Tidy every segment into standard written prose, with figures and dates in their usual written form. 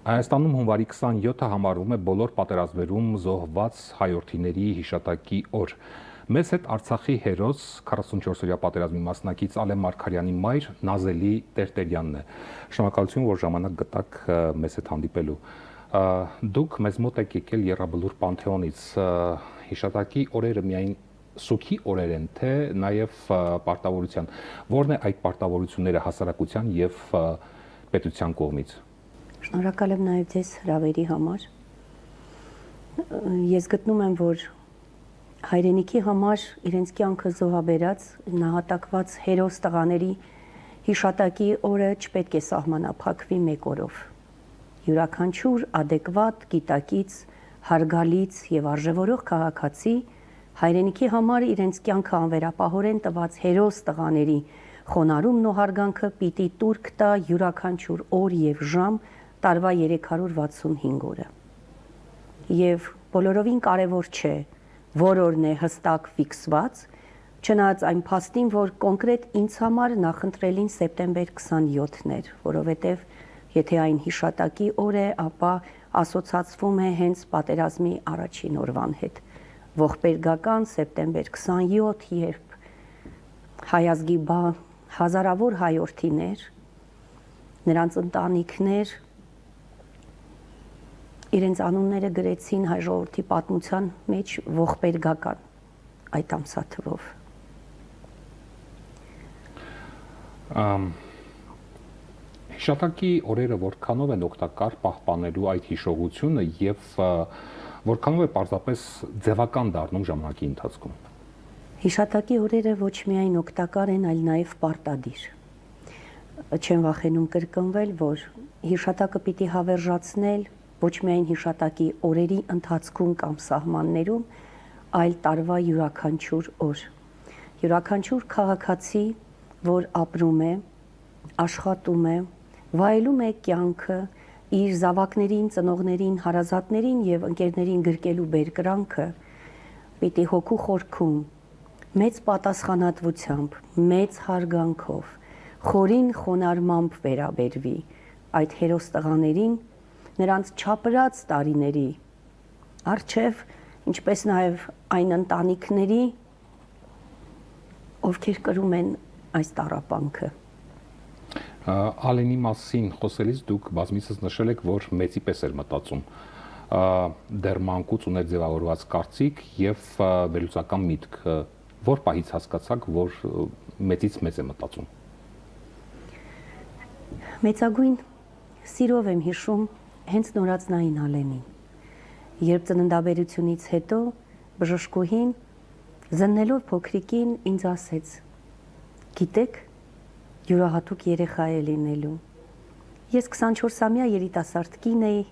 Հայաստանում հունվարի 27-ը համարվում է բոլոր պատերազմներում զոհված հայրենիների հիշատակի օր։ Մեզ հետ Արցախի հերոս 44-օրյա պատերազմի մասնակից Ալեն Մարգարյանի մայր Նազելի Տերտերյանն է։ Շնորհակալություն, որ ժամանակ գտաք մեզ հետ հանդիպելու։ Դուք մեզ մոտ եք եկել Եռաբլուր Պանթեոնից։ Հիշատակի օրերը միայն սուգի օրեր են, թե նաև պարտավորության։ Որն է այդ պարտավորությունները հասարակության եւ պետության կողմից։ Շնորհակալ եմ նաև ձեզ հրավերի համար։ Ես գտնում եմ, որ հայրենիքի համար իրենց կյանքը զոհաբերած, նահատակված հերոս տղաների հիշատակի օրը չպետք է սահմանափակվի մեկ օրով։ Յուրաքանչյուր adekvat, գիտակից, հարգալից եւ արժևորող քաղաքացի հայրենիքի համար իրենց կյանքը անվերապահորեն տված հերոս տղաների խոնարհումն ու հարգանքը պիտի տուրք տա յուրաքանչյուր օր եւ ժամ տարվա 365 օրը։ Եվ բոլորովին կարևոր չէ, որ օրն է հստակ ֆիքսված, չնայած այն փաստին, որ կոնկրետ ինձ համար նախընտրելին սեպտեմբեր 27-ն էր, որովհետև եթե այն հիշատակի օր է, ապա ասոցացվում է հենց պատերազմի առաջին օրվան հետ։ Ողբերգական սեպտեմբեր 27, երբ հայ ազգի հազարավոր հայրենիներ, նրանց ընտանիքներ իրենց անունները գրեցին հայ ժողովրդի պատմության մեջ ողբերգական այդ ամսաթվով։ Հիշատակի օրերը որքանով են օգտակար պահպանելու այդ հիշողությունը եւ որքանով է պարզապես ձևական դառնում ժամանակի ընթացքում։ Հիշատակի օրերը ոչ միայն օգտակար են, այլ նաեւ պարտադիր։ Չեմ վախենում կրկնվել, որ հիշատակը պիտի հավերժացնել ոչ միայն հիշատակի օրերի ընթացքում կամ սահմաններում, այլ տարվա յուրաքանչյուր օր։ Յուրաքանչյուր քաղաքացի, որ ապրում է, աշխատում է, վայելում է կյանքը, իր զավակներին, ծնողներին, հարազատներին եւ ընկերներին գրկելու բերկրանքը, պիտի հոգու խորքում, մեծ պատասխանատվությամբ, մեծ հարգանքով, խորին խոնարհմամբ վերաբերվի այդ հերոս տղաներին, նրանց չապրած տարիների առջև, ինչպես նաև այն ընտանիքների, ովքեր կրում են այս տառապանքը։ Ալենի մասին խոսելիս դուք բազմիցս նշել եք, որ մեծի պես էր մտածում, դեռ մանկուց ուներ ձևավորված կարծիք եւ վերլուծական միտք, որ պահից հասկացաք, որ մեծից մեծ է մտածում։ Մեծագույն սիրով եմ հիշում հենց նորածնային Ալենին, երբ ծննդաբերությունից հետո բժշկուհին զննելով փոքրիկին ինձ ասեց. «Գիտեք, յուրահատուկ երեխա է լինելու»։ Ես 24-ամյա երիտասարդ կին էի,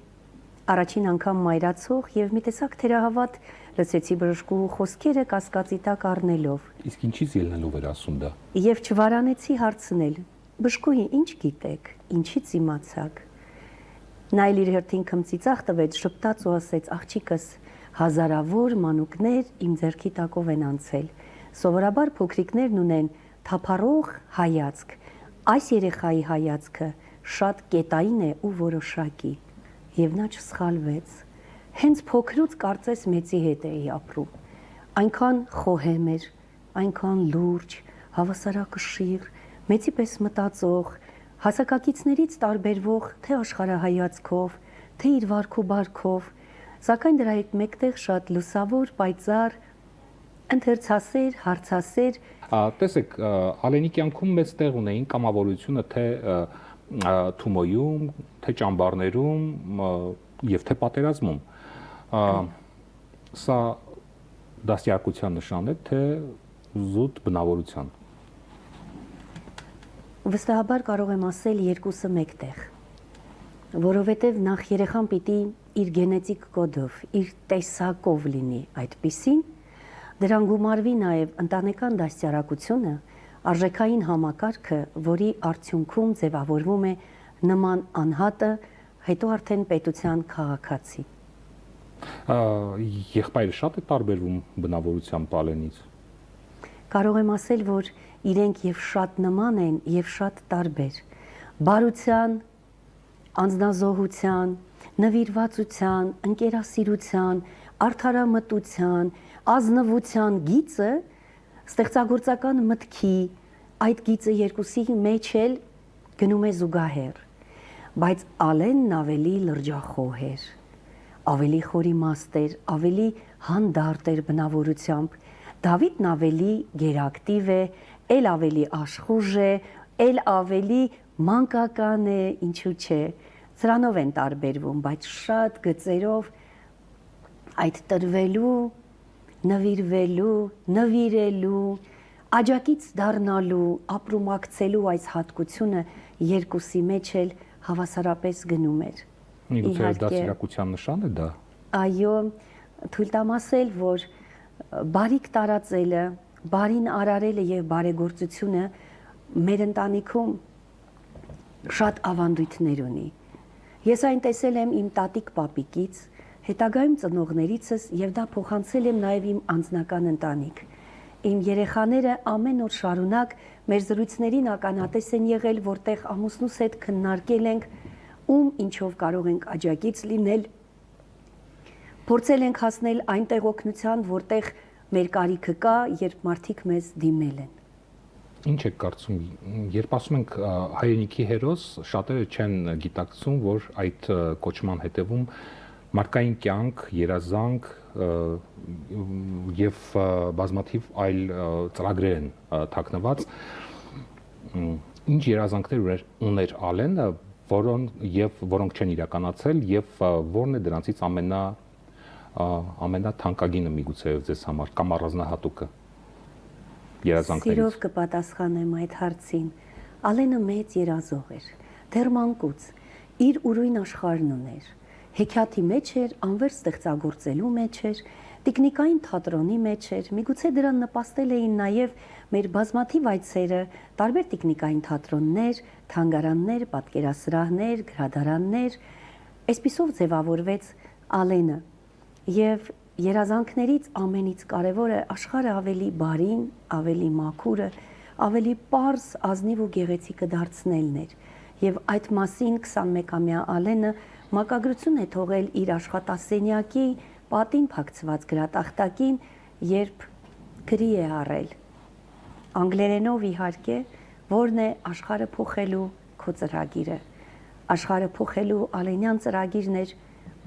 առաջին անգամ մայրացող եւ մի տեսակ թերահավատ լսեցի բժշկուհու խոսքերը կասկածի տակ առնելով։ Իսկ ինչից ելնելով էր ասում դա։ Եվ չվարանեցի հարցնել. «Բժշկուհի, ինչ գիտեք, ինչից իմացաք»։ Նա էլ իր հերթին քմծիծաղ տվեց, շփտաց ու ասեց. «Աղջիկս, հազարավոր մանուկներ իմ ձեռքի տակով են անցել։ Սովորաբար փոքրիկներն ունեն թափառող հայացք։ Այս երեխայի հայացքը շատ կետային է ու որոշակի»։ Եվ նա չսխալվեց։ Հենց փոքրուց կարծես մեծի հետ էի ապրում։ Այնքան խոհեմ էր, այնքան լուրջ, հավասարակշիռ, մեծի պես մտածող, հասակակիցներից տարբերվող թե աշխարհայացքով, թե իր վարք ու բարքով, սակայն դրա հետ մեկտեղ շատ լուսավոր, պայծառ, ընթերցասեր, հարցասեր։ Տեսեք, Ալենի կյանքում մեծ տեղ ունեին կամավորությունը թե Թումոյում, թե ճամբարներում եւ թե պատերազմում։ Սա դաստիարակության նշան է, թե զուտ բնավորության։ Վստահաբար կարող եմ ասել երկուսը մեկտեղ, որովհետև նախ երեխան պիտի իր գենետիկ կոդով, իր տեսակով լինի այդպիսին, դրան գումարվի նաև ընտանեկան դաստիարակությունը, արժեքային համակարգը, որի արդյունքում ձևավորվում է նման անհատը, հետո արդեն պետության քաղաքացի։ Եղբայրը շատ է տարբերվում բնավորությամբ Ալենից։ Կարող եմ ասել, որ իրենք եւ շատ նման են եւ շատ տարբեր։ Բարության, անձնազոհության, նվիրվածության, ընկերասիրության, արդարամտության, ազնվության գիծը ստեղծագործական մտքի այդ գիծը երկուսի մեջ էլ գնում է զուգահեռ, բայց Ալենն ավելի լրջախոհ էր, ավելի խորիմաստ էր, ավելի հանդարտ էր բնավորությամբ, Դավիթն ավելի գերակտիվ է, էլ ավելի աշխուժ է, էլ ավելի մանկական է, ինչու՞ չէ, սրանով են տարբերվում, բայց շատ գծերով այդ տրվելու, նվիրվելու, նվիրելու, աջակից դառնալու, ապրումակցելու այս հատկությունը երկուսի մեջ էլ հավասարապես գնում էր։ Միգուցե դա սիրակության նշան է դա։ Այո, թույլ տամ ասել, որ բարիք տարածելը, բարին արարելը եւ բարեգործությունը մեր ընտանիքում շատ ավանդույթներ ունի։ Ես այն տեսել եմ իմ տատիկ-պապիկից, հետագայում ծնողներիցս եւ դա փոխանցել եմ նաեւ իմ անձնական ընտանիք։ Իմ երեխաները ամեն օր շարունակ մեր զրույցներին ականատես են եղել, որտեղ ամուսնուս հետ քննարկել ենք, ում ինչով կարող ենք աջակից լինել, փորձել ենք հասնել այնտեղ օգնության, որտեղ մեր կարիքը կա, երբ մարդիկ մեզ դիմել են։ Ինչ եք կարծում, երբ ասում ենք հայրենիքի հերոս, շատերը չեն գիտակցում, որ այդ կոչման հետևում մարդկային կյանք, երազանք եւ բազմաթիվ այլ ծրագրեր են թաքնված։ Ինչ երազանքներ ուներ Ալենը, որոնք չեն իրականացել եւ որն է դրանցից ամենաթանկագինը միգուցե ձեզ համար կամ առանձնահատուկը երազանքներից։ Սիրով կպատասխանեմ այդ հարցին։ Ալենը մեծ երազող էր, դեռ մանկուց, իր ուրույն աշխարհն ուներ։ Հեքիաթի մեջ էր, անվերջ ստեղծագործելու մեջ էր, տիկնիկային թատրոնի մեջ էր, միգուցե դրան նպաստել էին նաև մեր բազմաթիվ այցերը, տարբեր տիկնիկային թատրոններ, թանգարաններ, պատկերասրահներ, գրադարաններ, այսպիսով ձևավորվեց Ալենը։ Եվ երազանքներից ամենից կարևորը աշխարհը ավելի բարին, ավելի մաքուրը, ավելի պարզ, ազնիվ ու գեղեցիկը դարձնելն էր։ Եվ այդ մասին 21-ամյա Ալենը մակագրություն է թողել իր աշխատասենյակի պատին փակցված գրատախտակին, երբ գրի է առել անգլերենով իհարկե, որն է աշխարհը փոխելու քո ծրագիրը։ Աշխարհը փոխելու Ալենյան ծրագիրն էր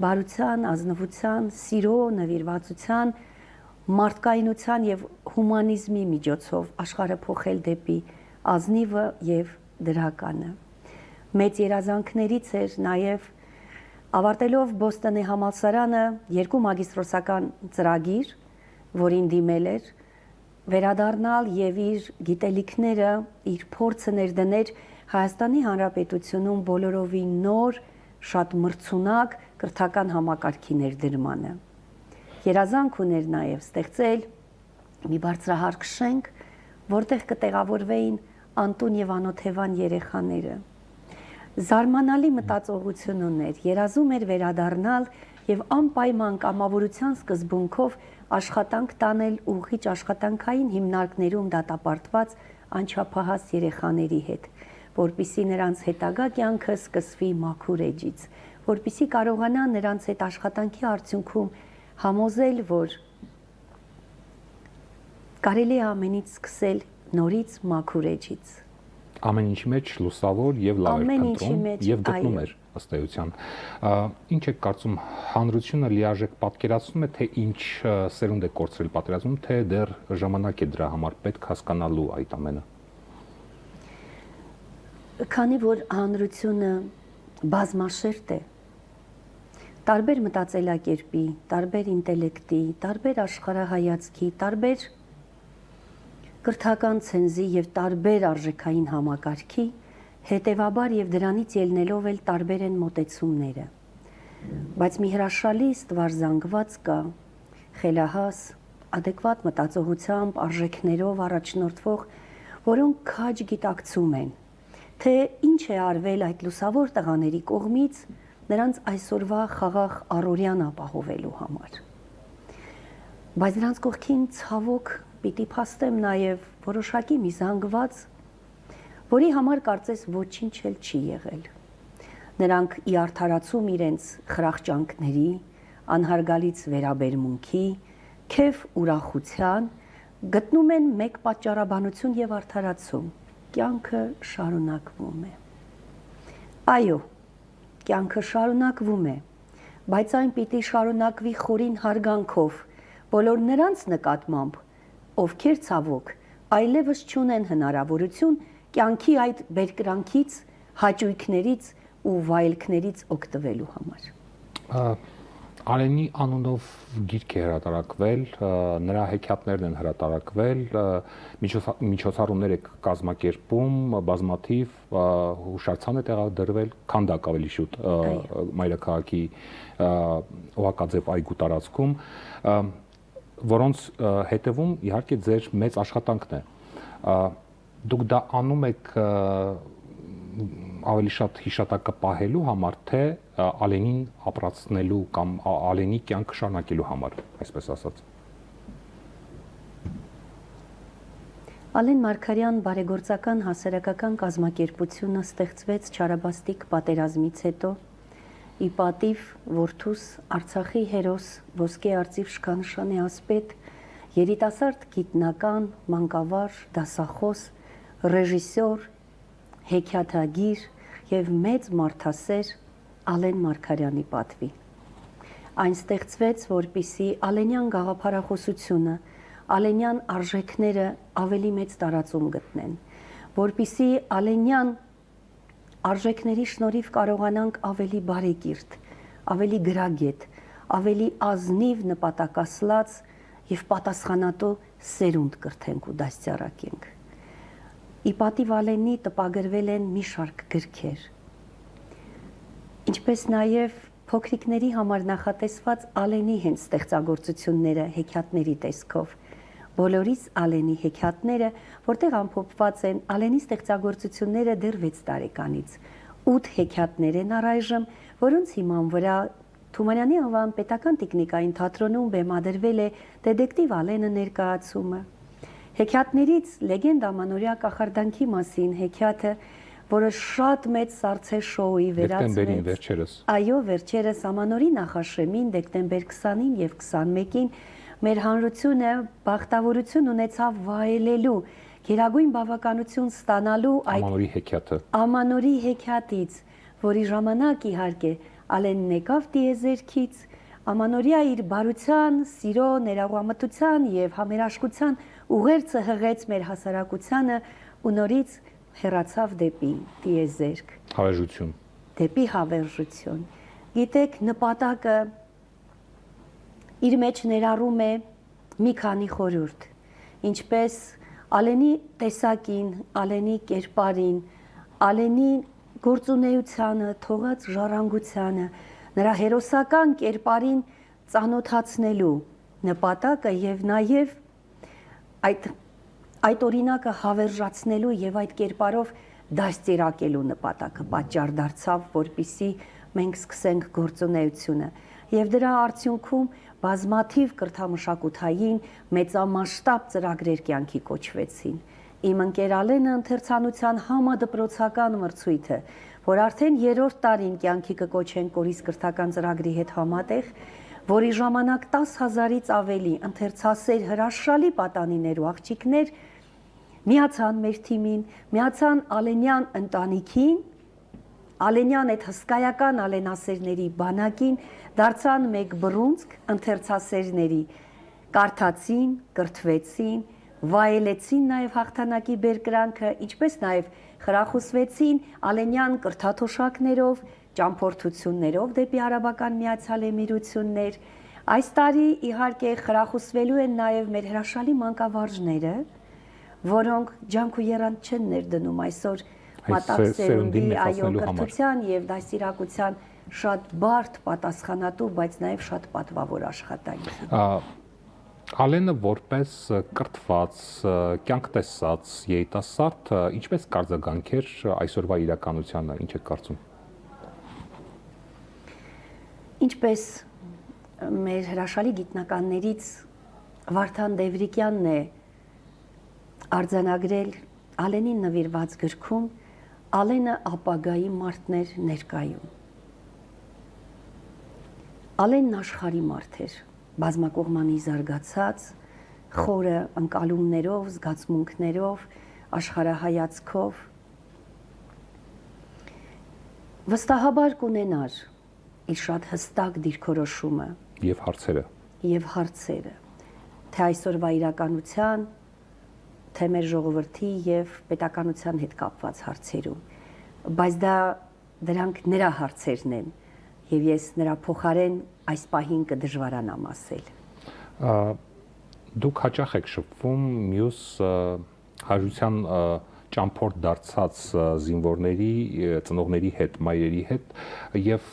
բարության, ազնվության, սիրո, նվիրվածության, մարդկայնության եւ հումանիզմի միջոցով աշխարհը փոխել դեպի ազնիվը եւ դրականը։ Մեծ երազանքներից էր նաեւ ավարտելով Բոստոնի համալսարանը 2 մագիստրոսական ծրագիր, որին դիմել էր, վերադառնալ եւ իր գիտելիքները, իր փորձը ներդնել Հայաստանի Հանրապետությունում բոլորովին նոր, շատ մրցունակ կրթական համակարգի ներդրմանը։ Երազանք ուներ նաեւ ստեղծել մի բարձրահարկ շենք, որտեղ կտեղավորվեին Անտուն եւ Անոթևան երեխաները։ Զարմանալի մտածողություն ուներ, երազում էր վերադառնալ եւ անպայման կամավորության սկզբունքով աշխատանք տանել ուղիղ աշխատանքային հիմնարկներում դատապարտված անչափահաս երեխաների հետ, որպիսի նրանց հետագա կյանքը սկսվի մաքուր էջից, որպիսի կարողանա նրանց հետ աշխատանքի արդյունքում համոզել, որ կարելի է ամենից սկսել նորից մաքուր էջից։ Ամեն ինչի մեջ լուսավոր եւ լավ էր ընտրում եւ գտնում էր ըստ էության։ Ինչ եք կարծում, հանրությունը լիարժեք պատկերացնում է, թե ինչ սերունդ է կորցրել պատերազմում, թե դեռ ժամանակ է դրա համար պետք հասկանալու այդ ամենը։ Քանի որ հանրությունը բազմաշերտ է, տարբեր մտածելակերպի, տարբեր ինտելեկտի, տարբեր աշխարհայացքի, տարբեր կրթական ցենզի եւ տարբեր արժեքային համակարգի, հետեւաբար եւ դրանից ելնելով էլ տարբեր են մոտեցումները։ Բայց մի հրաշալի ստվար զանգված կա, խելահաս, adekvat մտածողությամբ, արժեքներով առաջնորդվող, որոնք քաջ գիտակցում են, թե ինչ է արվել այդ լուսավոր տղաների կողմից նրանց այսօրվա խաղաղ առօրյան ապահովելու համար։ Բայց նրանց կողքին ցավոք պիտի փաստեմ նաև որոշակի մի զանգված, որի համար կարծես ոչինչ էլ չի եղել։ Նրանք ի արդարացում իրենց խրախճանքների, անհարգալից վերաբերմունքի, քեֆ ուրախության գտնում են մեկ պատճառաբանություն եւ արդարացում. կյանքը շարունակվում է։ Այո, կյանքը շարունակվում է, բայց այն պիտի շարունակվի խորին հարգանքով բոլոր նրանց նկատմամբ, ովքեր ցավոք այլևս չունեն հնարավորություն կյանքի այդ բերկրանքից, հաճույքներից ու վայելքներից օգտվելու համար։ Ալենի անունով գիրք է հրատարակվել, նրա հեքիաթներն են հրատարակվել, միջոցառումներ է կազմակերպում, բազմաթիվ հուշարձան է տեղադրվել, քանդակ ավելի շուտ մայրաքաղաքի Օղակաձև այգու տարածքում, որոնց հետևում իհարկե ձեր մեծ աշխատանքն է։ Դուք դա անում եք ավելի շատ հիշատակը պահելու համար, թե Ալենին ապրացնելու կամ Ալենի կյանքը շարունակելու համար, այսպես ասած։ Ալեն Մարգարյան բարեգործական հասարակական կազմակերպությունը ստեղծվեց Չարաբաստիկ պատերազմից հետո, ի պատիվ որդուս Արցախի հերոս ոսկե արծիվ շքանշանի ասպետ, երիտասարդ գիտնական, մանկավար, դասախոս, ռեժիսոր, հեքիաթագիր եւ մեծ մարդասեր Ալեն Մարգարյանի պատվի։ Այն ստեղծվեց, որպիսի Ալենյան գաղափարախոսությունը, Ալենյան արժեքները ավելի մեծ տարածում գտնեն, որպիսի Ալենյան արժեքների շնորհիվ կարողանանք ավելի բարեկիրթ, ավելի գրագետ, ավելի ազնիվ նպատակասլաց եւ պատասխանատու սերունդ կրթենք ու դաստիարակենք։ Ի պատիվ Ալենի տպագրվել են մի շարք գրքեր, ինչպես նաև փոքրիկների համար նախատեսված Ալենի հենց ստեղծագործությունները հեքիաթների տեսքով, բոլորիս Ալենի հեքիաթները, որտեղ ամփոփված են Ալենի ստեղծագործությունները դեռ 6 տարեկանից, 8 հեքիաթներ են առայժմ, որոնց հիման վրա Թումանյանի անվան պետական տիկնիկային թատրոնում բեմադրվել է դետեկտիվ Ալենը ներկայացումը։ Հեքիաթներից լեգենդ ամանորյա կախարդանքի մասին հեքիաթը, որը շատ մեծ սառցե շոուի Դեկտեմբերին վերջերս։ Այո, վերջերս ամանորի նախաշեմին դեկտեմբեր 20-ին եւ 21-ին մեր հանրությունը բախտավորություն ունեցավ վայելելու, գերագույն բավականություն ստանալու այդ Ամանորի հեքիաթը։ Ամանորի հեքիաթից, որի ժամանակ իհարկե Ալենն եկավ տիեզերքից, Ամանորյա իր բարության, սիրո, ներողամտության եւ համերաշխության ուղերձը հղեց մեր հասարակությանը ու նորից հեռացավ դեպի տիեզերք։ Հավերժություն։ Դեպի հավերժություն։ Գիտեք, նպատակը իր մեջ ներառում է մի քանի խորհուրդ, ինչպես Ալենի տեսակին, Ալենի կերպարին, Ալենի գործունեությանը, թողած ժառանգությանը, նրա հերոսական կերպարին ծանոթացնելու նպատակը եւ նաեւ այդ օրինակը հավերժացնելու եւ այդ կերպարով դաստիարակելու նպատակը պատճառ դարձավ, որպիսի մենք սկսենք գործունեությունը եւ դրա արդյունքում բազմաթիվ կրթամշակութային մեծամասշտաբ ծրագրեր կյանքի կոչվեցին։ Իմ ընկեր Ալենը ընթերցանության համադպրոցական մրցույթը, որ արդեն 3-րդ տարին կյանքի կկոչեն կորիս կրթական ծրագրի հետ համատեղ, որի ժամանակ 10,000-ից ավելի ընթերցասեր հրաշալի պատանիներ ու աղջիկներ միացան մեր թիմին, միացան Ալենյան ընտանիքին, Ալենյան այդ հսկայական ալենասերների բանակին, դարձան մեկ բռունցք ընթերցասերների, կարդացին, կրթվեցին, վայելեցին նաև հաղթանակի բերկրանքը, ինչպես նաև խրախուսվեցին Ալենյան կրթաթոշակներով, ճամփորդություններով դեպի Արաբական Միացյալ Էմիրություններ։ Այս տարի իհարկե խրախուսվելու են նաև մեր հրաշալի մանկավարժները, որոնք ջանք ու եռանդ չեն ներդնում այսօր մատաղ սերունդի այո կրթության եւ դաստիարակության շատ բարդ պատասխանատու, բայց նաև շատ պատվավոր աշխատանքի։ Ալենը որպես կրթված, կյանք տեսած երիտասարդ ինչպես կարձագանքեր այսօրվա իրականությանը, ինչ եք կարծում։ Ինչպես մեր հրաշալի գիտնականներից Վարդան Դևրիկյանն է արձանագրել Ալենին նվիրված գրքում, Ալենը ապագայի մարդն էր ներկայում։ Ալենն աշխարհի մարդ էր, բազմակողմանի զարգացած, խորը ընկալումներով, զգացմունքներով, աշխարհայացքով։ Վստահաբար կունենար իր շատ հստակ դիրքորոշումը եւ հարցերը, թե այսօրվա իրականության, թե մեր ժողովրդի եւ պետականության հետ կապված հարցերում, բայց դրանք նրա հարցերն են եւ ես նրա փոխարեն այս պահին կդժվարանամ ասել։ Դուք հաճախ եք շփվում մյուս հաջության ճամփորդ դարձած զինվորների, ծնողների հետ, մայրերի հետ եւ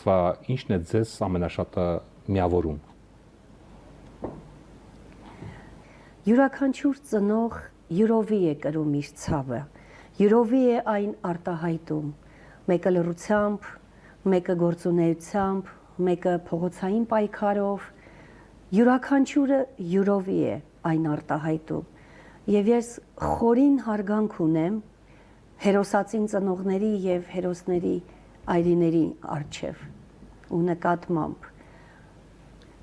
ինչն է ձեզ ամենաշատը միավորում։ Յուրաքանչյուր ծնող յուրովի է կրում իր ցավը, յուրովի է այն արտահայտում, մեկը լռությամբ, մեկը գործունեությամբ, մեկը փողոցային պայքարով, յուրաքանչյուրը յուրովի է այն արտահայտում։ Եվ ես խորին հարգանք ունեմ հերոսացին ծնողների եւ հերոսների այրիների առջև ու նկատմամբ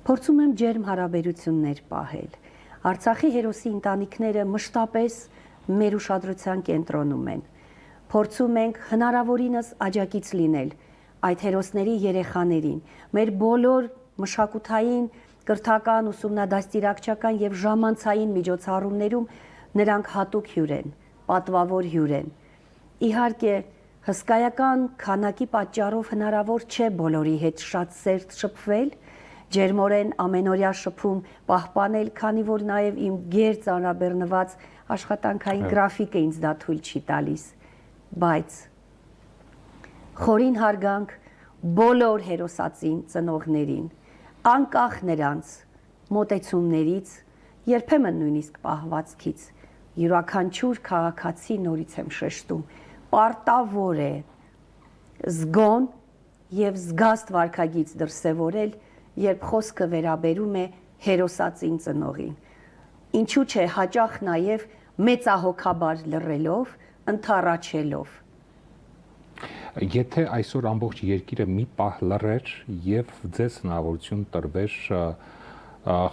փորձում եմ ջերմ հարաբերություններ պահել։ Արցախի հերոսի ընտանիքները մշտապես մեր ուշադրության կենտրոնում են։ Փորձում ենք հնարավորինս աջակից լինել այդ հերոսների երեխաներին։ Մեր բոլոր մշակութային, կրթական, ուսումնադաստիարակչական եւ ժամանցային միջոցառումներում նրանք հատուկ հյուր են, պատվավոր հյուր են։ Իհարկե, հսկայական քանակի պատճառով հնարավոր չէ բոլորի հետ շատ սերտ շփվել, ջերմորեն ամենօրյա շփում պահպանել, քանի որ նաև իմ գեր ծանրաբեռնված աշխատանքային գրաֆիկը ինձ դա թույլ չի տալիս, բայց խորին հարգանք բոլոր հերոսացին ծնողներին, անկախ նրանց մոտեցումներից, երբեմն նույնիսկ պահվածքից, յուրաքանչյուր քաղաքացի նորից եմ շեշտում, պարտավոր է զգոն եւ զգաստ վարքագիծ դրսեւորել, երբ խոսքը վերաբերում է հերոսացին ծնողին։ Ինչու՞ չէ հաճախ նաեւ մեծահոգաբար լռելով, ընթառաջելով։ Եթե այսօր ամբողջ երկիրը մի պահ լռեր եւ ձեզ հնարավորություն տրվեր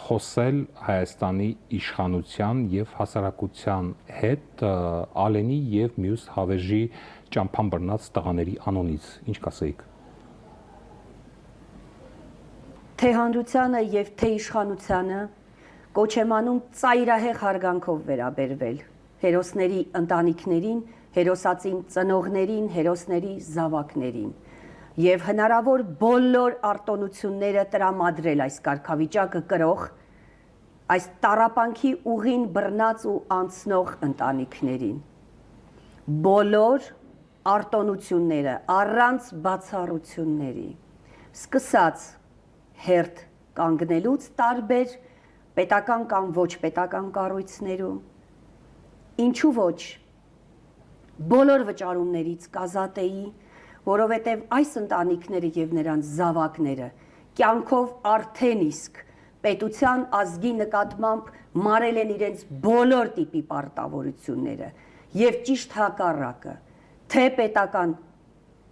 խոսել Հայաստանի իշխանության եւ հասարակության հետ Ալենի եւ մյուս հավերժի ճամփան բռնած տղաների անունից, ինչ կասեիք։ Թե հանրությանը եւ թե իշխանությանը կոչ եմ անում ծայրահեղ հարգանքով վերաբերվել հերոսների ընտանիքներին, հերոսացին ծնողներին, հերոսների զավակներին եւ հնարավոր բոլոր արտոնությունները տրամադրել այս կարգավիճակը կրող այս տառապանքի ուղին բռնած ու անցնող ընտանիքներին բոլոր արտոնությունները առանց բացառությունների սկսած հերթ կանգնելուց տարբեր պետական կամ ոչ պետական կառույցներում ինչու ոչ բոլոր վճարումներից կազատեի, որովհետև այս ընտանիքները եւ նրանց զավակները կյանքով արդեն իսկ պետության ազգի նկատմամբ մարել են իրենց բոլոր տիպի պարտավորությունները եւ ճիշտ հակառակը, թե պետական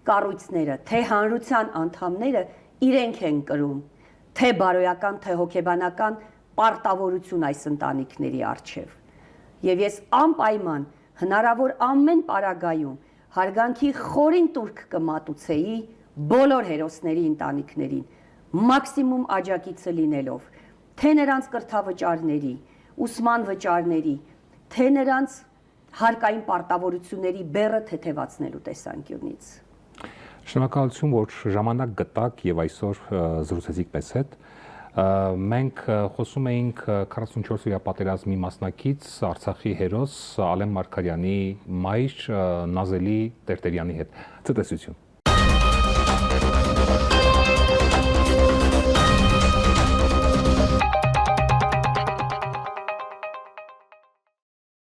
կառույցները, թե հանրության անդամները իրենք են կրում, թե բարոյական, թե հոգեբանական պարտավորություն այս ընտանիքների առջև։ Եվ ես անպայման հնարավոր ամեն պարագայում հարգանքի խորին տուրք կմատուցեի բոլոր հերոսների ընտանիքներին, մաքսիմում աջակիցը լինելով, թե նրանց կրթավճարների, ուսման վճարների, թե նրանց հարկային պարտավորությունների բեռը թեթևացնելու տեսանկյունից։ Շնորհակալություն, որ ժամանակ գտաք եւ այսօր զրուցեցիք մեզ հետ։ Մենք խոսում էինք 44-օրյա պատերազմի մասնակից Արցախի հերոս Ալեն Մարգարյանի մայր Նազելի Տերտերյանի հետ։ Ցտեսություն։